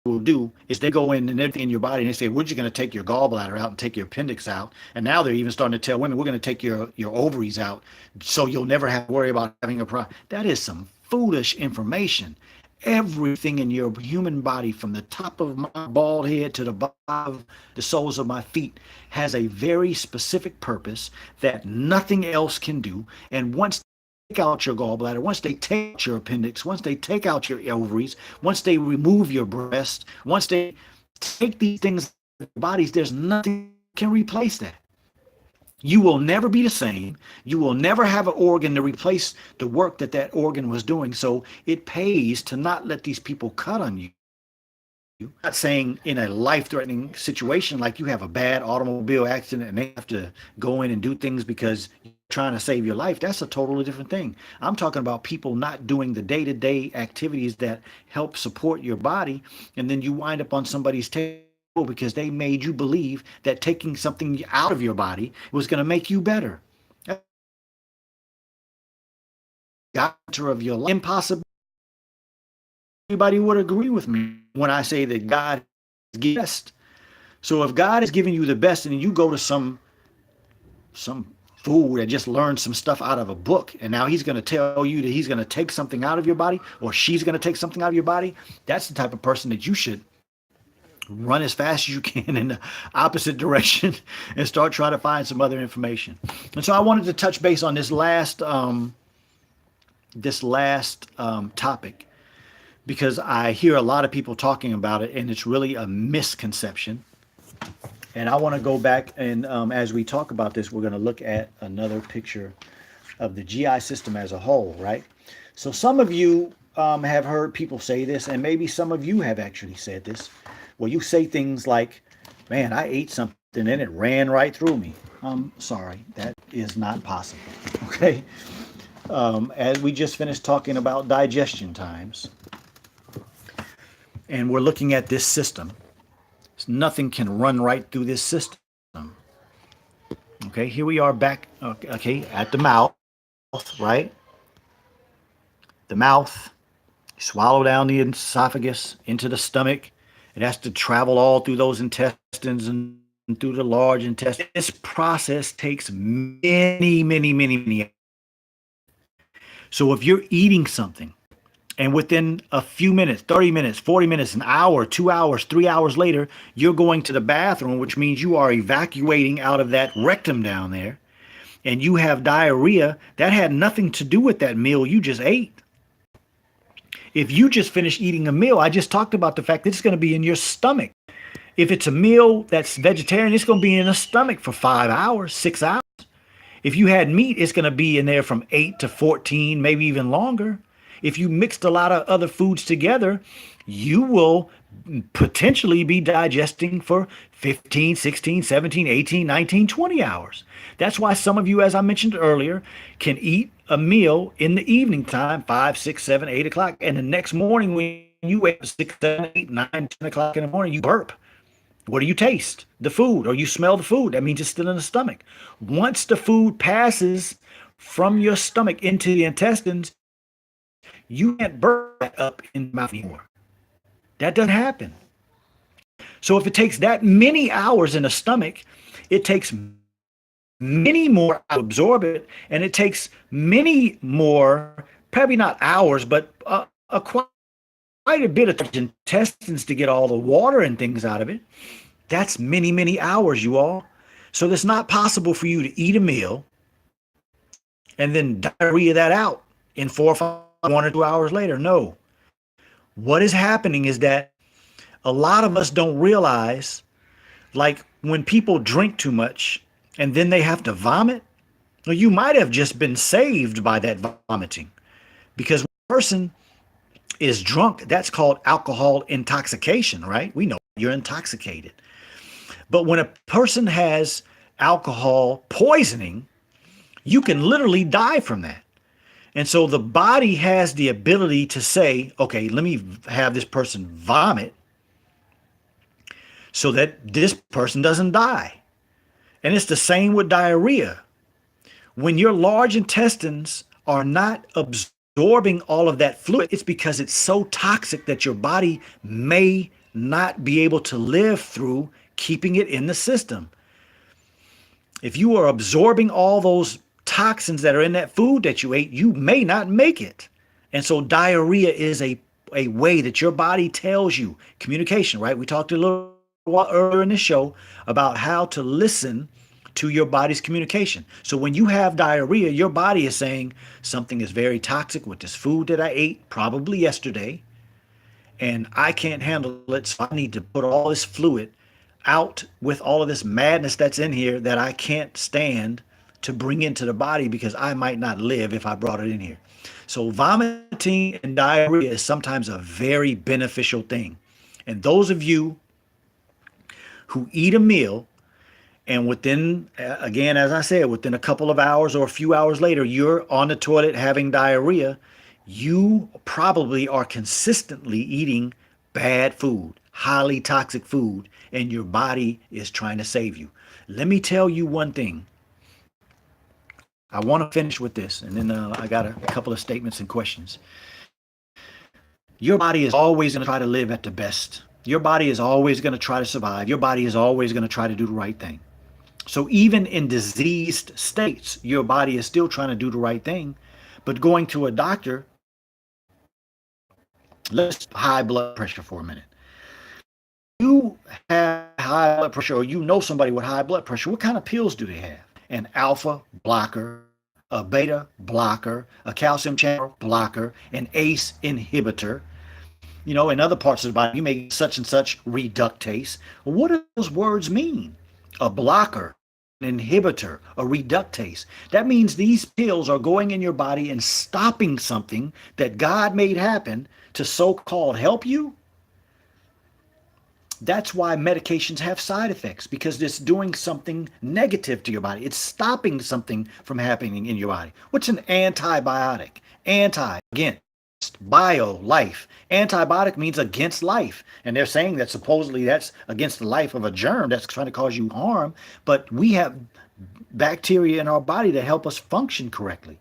Will do is they go in and everything in your body and they say, we're just going to take your gallbladder out and take your appendix out. And now they're even starting to tell women, we're going to take your ovaries out so you'll never have to worry about having a problem. That is some foolish information. Everything in your human body, from the top of my bald head to the bottom of the soles of my feet, has a very specific purpose that nothing else can do. And once take out your gallbladder, once they take out your appendix, once they take out your ovaries, once they remove your breast, once they take these things out of your bodies, there's nothing that can replace that. You will never be the same. You will never have an organ to replace the work that that organ was doing. So it pays to not let these people cut on you. I'm not saying in a life-threatening situation like you have a bad automobile accident and they have to go in and do things because you're trying to save your life. That's a totally different thing. I'm talking about people not doing the day-to-day activities that help support your body, and then you wind up on somebody's table because they made you believe that taking something out of your body was going to make you better. Doctor of your life. Impossible. Everybody would agree with me when I say that God is the best. So if God is giving you the best and you go to some fool that just learned some stuff out of a book and now he's going to tell you that he's going to take something out of your body or she's going to take something out of your body, that's the type of person that you should run as fast as you can in the opposite direction and start trying to find some other information. And so I wanted to touch base on this last topic, because I hear a lot of people talking about it and it's really a misconception. And I want to go back and as we talk about this, we're going to look at another picture of the GI system as a whole, right? So some of you have heard people say this, and maybe some of you have actually said this. Well, you say things like, man, I ate something and it ran right through me. I'm sorry, that is not possible, okay? As we just finished talking about digestion times, and we're looking at this system, nothing can run right through this system. Okay, here we are back, okay, at the mouth, right? The mouth, swallow down the esophagus into the stomach. It has to travel all through those intestines and through the large intestine. This process takes many. So if you're eating something and within a few minutes, 30 minutes, 40 minutes, an hour, 2 hours, 3 hours later, you're going to the bathroom, which means you are evacuating out of that rectum down there, and you have diarrhea, that had nothing to do with that meal you just ate. If you just finished eating a meal, I just talked about the fact that it's going to be in your stomach. If it's a meal that's vegetarian, it's going to be in the stomach for 5 hours, 6 hours. If you had meat, it's going to be in there from 8 to 14, maybe even longer. If you mixed a lot of other foods together, you will potentially be digesting for 15, 16, 17, 18, 19, 20 hours. That's why some of you, as I mentioned earlier, can eat a meal in the evening time, 5, 6, 7, 8 o'clock. And the next morning when you wake up 6, 7, 8, 9, 10 o'clock in the morning, you burp. What do you taste? The food, or you smell the food. That means it's still in the stomach. Once the food passes from your stomach into the intestines, you can't burp that up in the mouth anymore. That doesn't happen. So if it takes that many hours in the stomach, it takes many more to absorb it, and it takes many more, probably not hours, but quite a bit of intestines to get all the water and things out of it. That's many, many hours, you all. So it's not possible for you to eat a meal and then diarrhea that out in 4 or 5, 1 or 2 hours later. No. What is happening is that a lot of us don't realize, like when people drink too much and then they have to vomit, well, you might have just been saved by that vomiting. Because when a person is drunk, that's called alcohol intoxication, right? We know you're intoxicated. But when a person has alcohol poisoning, you can literally die from that. And so the body has the ability to say, okay, let me have this person vomit so that this person doesn't die. And it's the same with diarrhea. When your large intestines are not absorbing all of that fluid, it's because it's so toxic that your body may not be able to live through keeping it in the system. If you are absorbing all those toxins that are in that food that you ate, you may not make it. And so diarrhea is a way that your body tells you. Communication, right? We talked a little while earlier in the show about how to listen to your body's communication. So when you have diarrhea, your body is saying something is very toxic with this food that I ate probably yesterday, and I can't handle it, so I need to put all this fluid out with all of this madness that's in here that I can't stand to bring into the body because I might not live if I brought it in here. So vomiting and diarrhea is sometimes a very beneficial thing. And those of you who eat a meal and within, again, as I said, within a couple of hours or a few hours later, you're on the toilet having diarrhea, you probably are consistently eating bad food, highly toxic food, and your body is trying to save you. Let me tell you one thing. I want to finish with this, and then I got a couple of statements and questions. Your body is always going to try to live at the best. Your body is always going to try to survive. Your body is always going to try to do the right thing. So even in diseased states, your body is still trying to do the right thing. But going to a doctor, let's high blood pressure for a minute. You have high blood pressure, or you know somebody with high blood pressure, what kind of pills do they have? An alpha blocker, a beta blocker, a calcium channel blocker, an ACE inhibitor. You know, in other parts of the body, you may get such and such reductase. Well, what do those words mean? A blocker, an inhibitor, a reductase. That means these pills are going in your body and stopping something that God made happen to so-called help you. That's why medications have side effects, because it's doing something negative to your body. It's stopping something from happening in your body. What's an antibiotic? Anti, against, bio, life. Antibiotic means against life. And they're saying that supposedly that's against the life of a germ that's trying to cause you harm. But we have bacteria in our body that help us function correctly.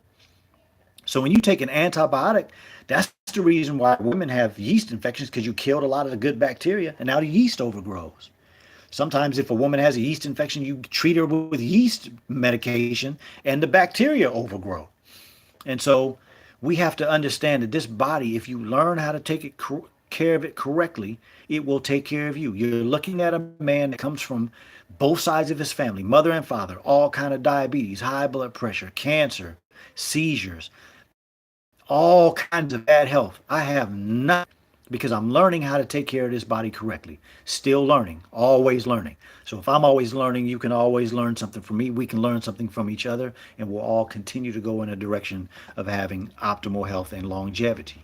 So when you take an antibiotic, that's the reason why women have yeast infections, because you killed a lot of the good bacteria and now the yeast overgrows. Sometimes if a woman has a yeast infection, you treat her with yeast medication and the bacteria overgrow. And so we have to understand that this body, if you learn how to take care of it correctly, it will take care of you. You're looking at a man that comes from both sides of his family, mother and father, all kind of diabetes, high blood pressure, cancer, seizures, all kinds of bad health. I have none. because I'm learning how to take care of this body correctly. Still learning, always learning. So if I'm always learning, you can always learn something from me. We can learn something from each other, and we'll all continue to go in a direction of having optimal health and longevity.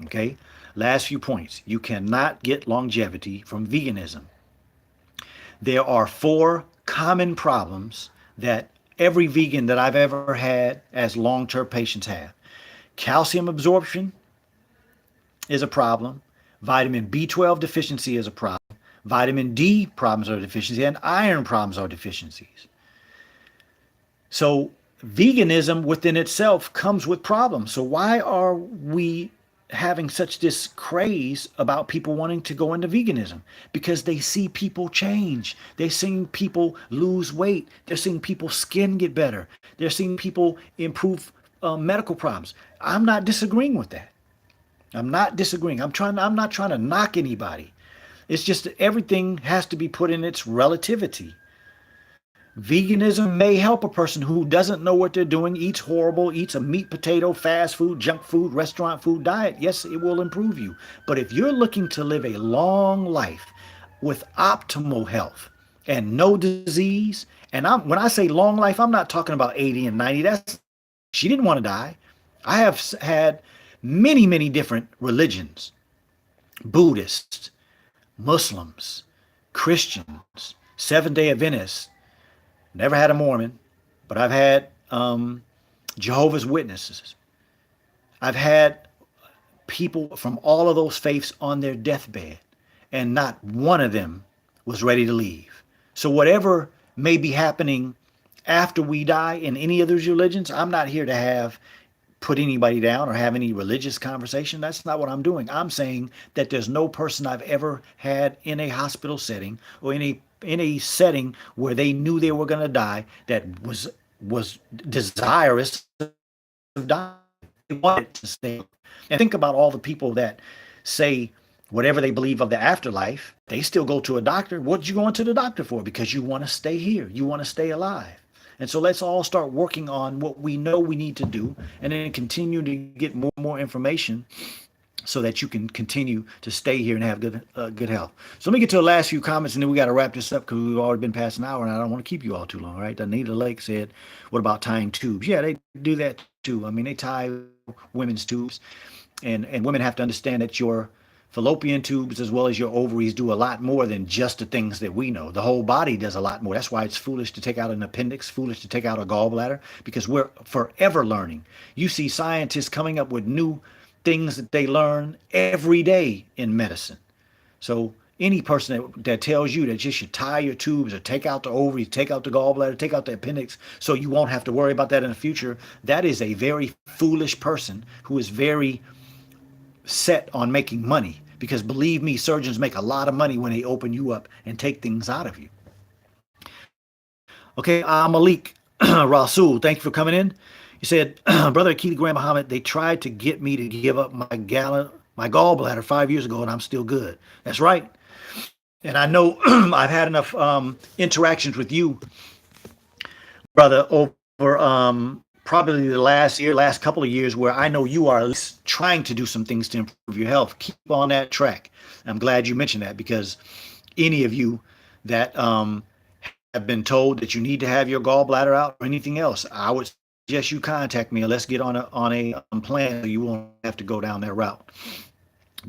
Okay? Last few points. You cannot get longevity from veganism. There are 4 common problems that every vegan that I've ever had as long-term patients have. Calcium absorption is a problem. Vitamin B12 deficiency is a problem. Vitamin D problems are deficiency, and iron problems are deficiencies. So veganism within itself comes with problems. So why are we having such this craze about people wanting to go into veganism? Because they see people change. They're seeing people lose weight. They're seeing people's skin get better. They're seeing people improve medical problems. I'm not disagreeing with that. I'm not disagreeing. I'm not trying to knock anybody. It's just that everything has to be put in its relativity. Veganism may help a person who doesn't know what they're doing, eats horrible, eats a meat, potato, fast food, junk food, restaurant food diet. Yes, it will improve you. But if you're looking to live a long life with optimal health and no disease, and when I say long life, I'm not talking about 80 and 90. She didn't want to die. I have had many different religions, Buddhists, Muslims, Christians, Seventh-day Adventists. Never had a Mormon, but I've had Jehovah's Witnesses. I've had people from all of those faiths on their deathbed, and not one of them was ready to leave. So whatever may be happening after we die in any of those religions, I'm not here to put anybody down or have any religious conversation. That's not what I'm doing. I'm saying that there's no person I've ever had in a hospital setting or in a setting where they knew they were going to die that was desirous of dying. They wanted to stay. And think about all the people that say whatever they believe of the afterlife, they still go to a doctor. What you going to the doctor for? Because you want to stay here. You want to stay alive. And so let's all start working on what we know we need to do, and then continue to get more and more information so that you can continue to stay here and have good health. So let me get to the last few comments, and then we got to wrap this up because we've already been past an hour, and I don't want to keep you all too long, right? Anita Lake said, what about tying tubes? Yeah, they do that too. I mean, they tie women's tubes, and women have to understand that your fallopian tubes as well as your ovaries do a lot more than just the things that we know. The whole body does a lot more. That's why it's foolish to take out an appendix, foolish to take out a gallbladder, because we're forever learning. You see scientists coming up with new things that they learn every day in medicine. So any person that tells you that you should tie your tubes or take out the ovaries, take out the gallbladder, take out the appendix so you won't have to worry about that in the future, that is a very foolish person who is very set on making money, because believe me, surgeons make a lot of money when they open you up and take things out of you. Okay, Malik Rasul, thank you for coming in. He said, Brother Akili Graham Muhammad, they tried to get me to give up my gallbladder 5 years ago, and I'm still good. That's right. And I know I've had enough interactions with you, brother, over probably the last couple of years, where I know you are at least trying to do some things to improve your health. Keep on that track. I'm glad you mentioned that, because any of you that have been told that you need to have your gallbladder out or anything else, I would suggest you contact me and let's get on a plan so you won't have to go down that route.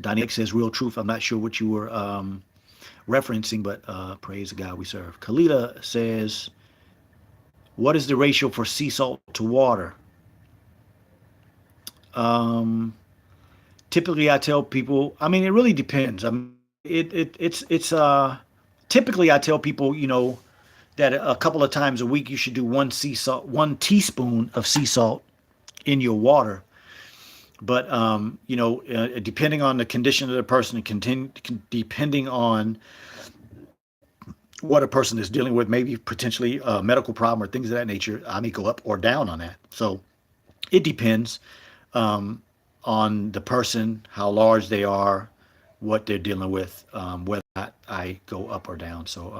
Donick says, real truth. I'm not sure what you were referencing, but praise the God we serve. Kalila says, what is the ratio for sea salt to water? Typically, I tell people, I mean, it really depends. I mean, it's typically I tell people, that a couple of times a week you should do 1 teaspoon of sea salt in your water. But depending on the condition of the person, depending on what a person is dealing with, maybe potentially a medical problem or things of that nature, I may go up or down on that. So it depends on the person, how large they are, what they're dealing with, whether or not I go up or down. So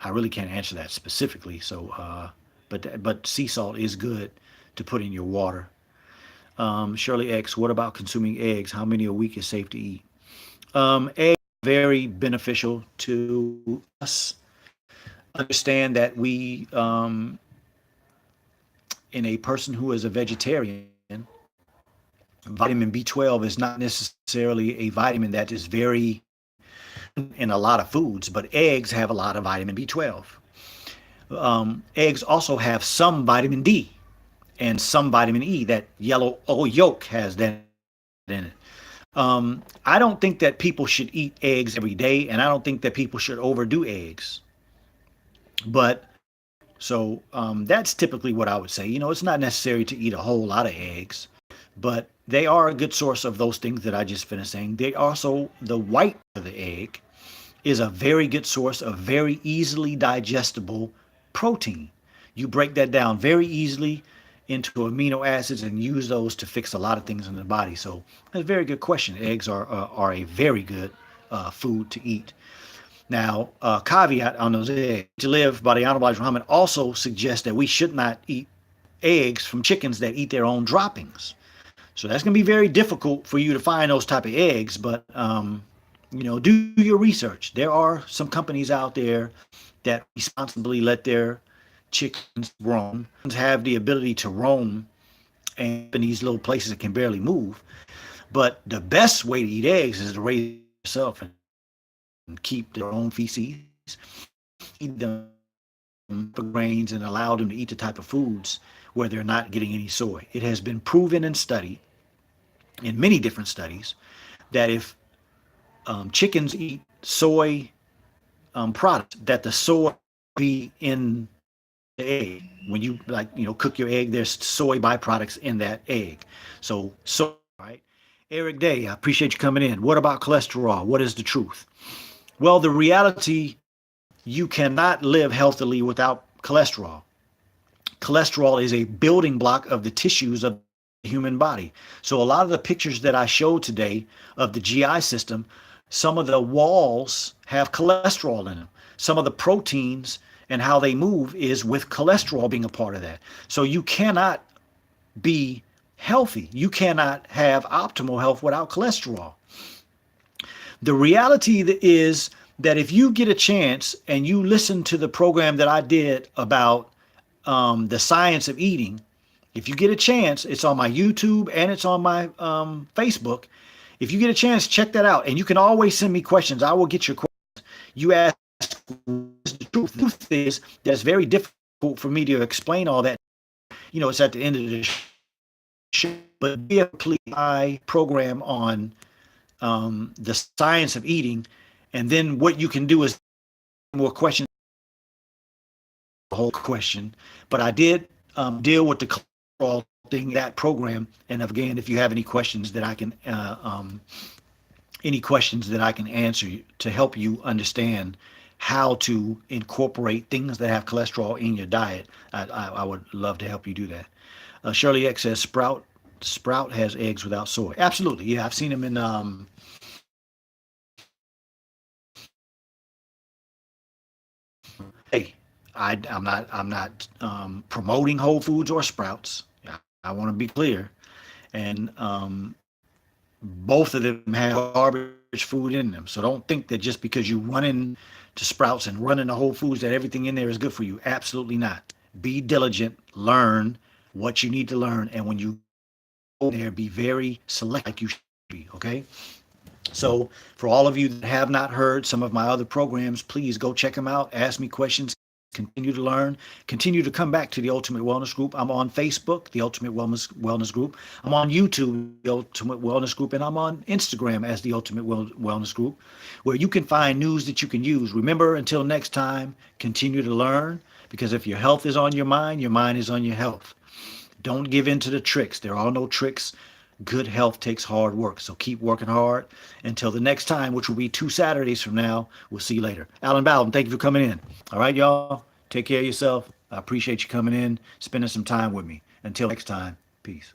I really can't answer that specifically. So, but sea salt is good to put in your water. Shirley X, what about consuming eggs? How many a week is safe to eat? Eggs are very beneficial to us. Understand that in a person who is a vegetarian, vitamin B12 is not necessarily a vitamin that is very in a lot of foods, but eggs have a lot of vitamin B12. Eggs also have some vitamin D and some vitamin E. That yellow yolk has that in it. I don't think that people should eat eggs every day, and I don't think that people should overdo eggs. But that's typically what I would say. It's not necessary to eat a whole lot of eggs, but they are a good source of those things that I just finished saying. They also, the white of the egg is a very good source of very easily digestible protein. You break that down very easily into amino acids and use those to fix a lot of things in the body. So that's a very good question. Eggs are a very good food to eat. Now, caveat on those eggs, to live by the Honorable Elijah Muhammad also suggests that we should not eat eggs from chickens that eat their own droppings. So that's going to be very difficult for you to find those type of eggs, but do your research. There are some companies out there that responsibly let their chickens roam, have the ability to roam and in these little places that can barely move. But the best way to eat eggs is to raise yourself and keep their own feces, feed them for grains, and allow them to eat the type of foods where they're not getting any soy. It has been proven and studied in many different studies that if chickens eat soy products, that the soy be in the egg. When you cook your egg, there's soy byproducts in that egg. So right? Eric Day, I appreciate you coming in. What about cholesterol? What is the truth? Well, the reality, you cannot live healthily without cholesterol. Cholesterol is a building block of the tissues of the human body. So a lot of the pictures that I showed today of the GI system, some of the walls have cholesterol in them. Some of the proteins and how they move is with cholesterol being a part of that. So you cannot be healthy. You cannot have optimal health without cholesterol. The reality is that if you get a chance and you listen to the program that I did about the science of eating, if you get a chance, it's on my YouTube and it's on my Facebook. If you get a chance, check that out. And you can always send me questions. I will get your questions. You ask, the truth is that it's very difficult for me to explain all that. It's at the end of the show. But we have a complete program on the science of eating. And then what you can do is more questions, the whole question. But I did deal with the cholesterol thing, that program. And again, if you have any questions that I can answer to help you understand how to incorporate things that have cholesterol in your diet, I would love to help you do that. Shirley X says Sprout has eggs without soy. Absolutely, yeah, I've seen them in hey, I'm not promoting Whole Foods or Sprouts. I want to be clear, and both of them have garbage food in them. So don't think that just because you run into Sprouts and run into Whole Foods that everything in there is good for you. Absolutely not. Be diligent, learn what you need to learn, and when you go there, be very select like you should be, okay? So for all of you that have not heard some of my other programs, please go check them out. Ask me questions. Continue to learn. Continue to come back to the Ultimate Wellness Group. I'm on Facebook, the Ultimate Wellness Group. I'm on YouTube, the Ultimate Wellness Group, and I'm on Instagram as the Ultimate Wellness Group, where you can find news that you can use. Remember, until next time, continue to learn, because if your health is on your mind is on your health. Don't give in to the tricks. There are no tricks. Good health takes hard work. So keep working hard until the next time, which will be 2 Saturdays from now. We'll see you later. Alan Bowden, thank you for coming in. All right, y'all. Take care of yourself. I appreciate you coming in, spending some time with me. Until next time, peace.